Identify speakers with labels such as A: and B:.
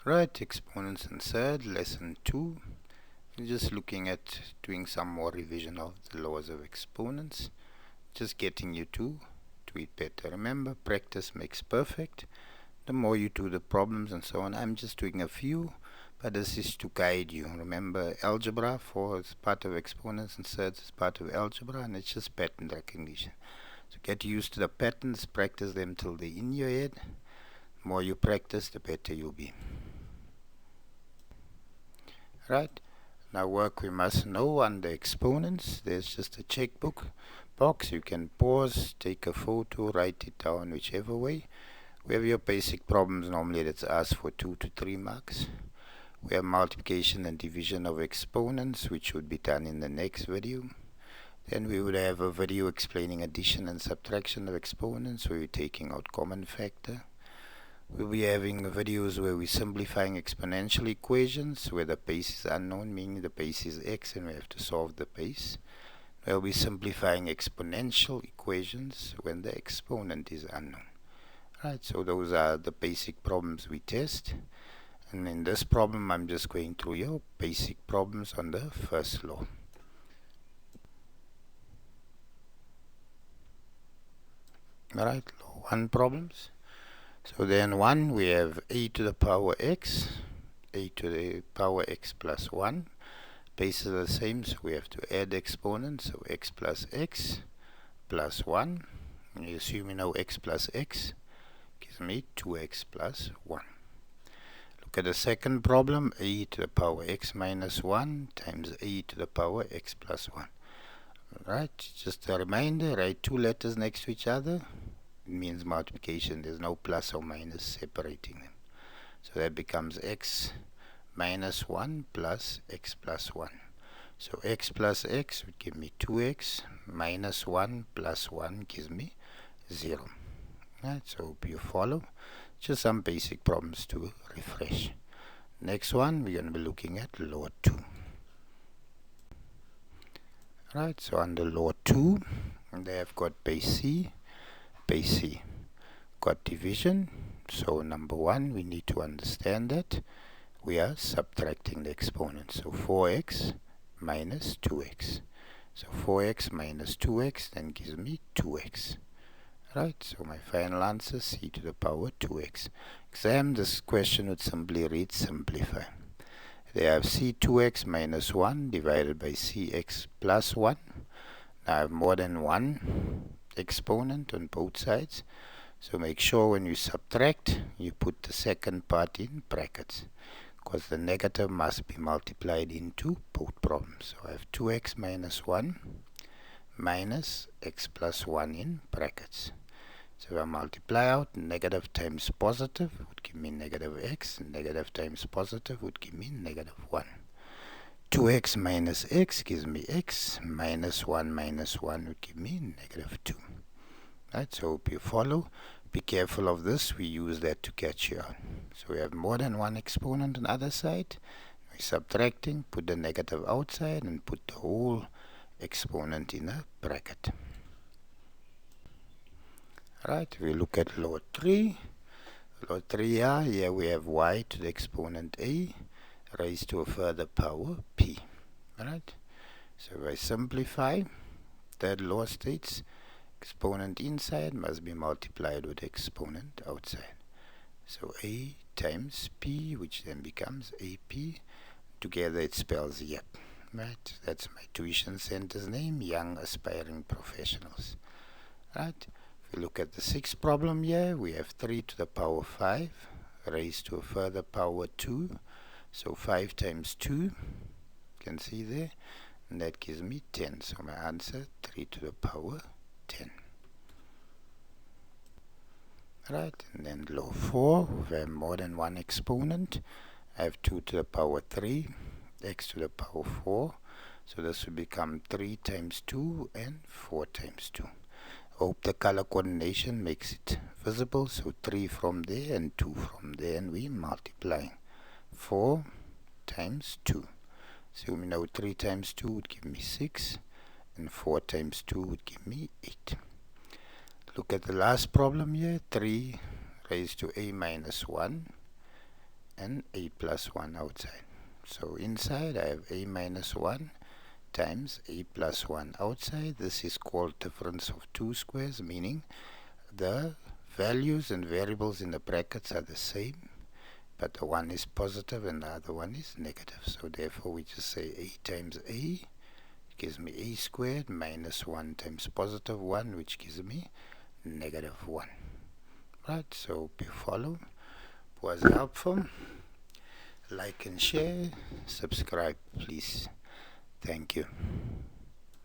A: Right, exponents and third, lesson 2. We're just looking at doing some more revision of the laws of exponents. Just getting you to do it better. Remember, practice makes perfect. The more you do the problems and so on, I'm just doing a few, but this is to guide you. Remember, algebra for is part of exponents and thirds is part of algebra, and it's just pattern recognition. So get used to the patterns, practice them till they're in your head. The more you practice, the better you'll be. Right, now work we must know under exponents. There's just a checkbook box. You can pause, take a photo, write it down, whichever way. We have your basic problems. Normally that's asked for 2 to 3 marks. We have multiplication and division of exponents, which would be done in the next video. Then we would have a video explaining addition and subtraction of exponents, where we're taking out common factor. We'll be having videos where we're simplifying exponential equations where the base is unknown, meaning the base is x and we have to solve the base. We'll be simplifying exponential equations when the exponent is unknown. Right, so those are the basic problems we test. And in this problem, I'm just going through your basic problems on the first law. Alright, law 1 problems. So then 1, we have a to the power x, a to the power x plus 1. Bases are the same, so we have to add exponents. So x plus 1. And you assume you know x plus x gives me 2x plus 1. Look at the second problem, a to the power x minus 1 times a to the power x plus 1. Alright, just a reminder, write two letters next to each other. It means multiplication. There's no plus or minus separating them. So that becomes x minus 1 plus x plus 1. So x plus x would give me 2x minus 1 plus 1 gives me 0. Right, so hope you follow. Just some basic problems to refresh. Next one, we're going to be looking at law 2. Right, so under law 2, they have got base C. Got division. So number 1, we need to understand that we are subtracting the exponents. So 4x minus 2x. So 4x minus 2x then gives me 2x. Right, so my final answer, c to the power 2x. Exam, this question would simply read simplify. They have c2x minus 1 divided by cx plus 1. Now I have more than one exponent on both sides. So make sure when you subtract, you put the second part in brackets, because the negative must be multiplied into both problems. So I have 2x minus 1 minus x plus 1 in brackets. So if I multiply out, negative times positive would give me negative x, and negative times positive would give me negative 1. 2x minus x gives me x, minus 1 would give me negative 2. Right, so hope you follow. Be careful of this, we use that to catch you out. So we have more than one exponent on the other side. We're subtracting, put the negative outside and put the whole exponent in a bracket. Right, we look at law 3. Law 3 here we have y to the exponent a raised to a further power p. Right, so if I simplify, that law states exponent inside must be multiplied with exponent outside. So a times p, which then becomes ap. Together it spells YEP. Right, that's my tuition center's name, Young Aspiring Professionals. Right, if we look at the sixth problem here, we have 3 to the power 5 raised to a further power 2. So 5 times 2, you can see there, and that gives me 10. So my answer, 3 to the power 10. Right, and then law 4, we have more than one exponent. I have 2 to the power 3, x to the power 4. So this will become 3 times 2 and 4 times 2. Hope the color coordination makes it visible. So 3 from there and 2 from there, and we multiply. 4 times 2. So we know 3 times 2 would give me 6, and 4 times 2 would give me 8. Look at the last problem here, 3 raised to a minus 1 and a plus 1 outside. So inside I have a minus 1 times a plus 1 outside. This is called difference of two squares, meaning the values and variables in the brackets are the same, but the one is positive and the other one is negative. So therefore we just say a times a gives me a squared minus 1 times positive 1, which gives me negative 1. Right, so if you follow, was helpful, like and share, subscribe please. Thank you.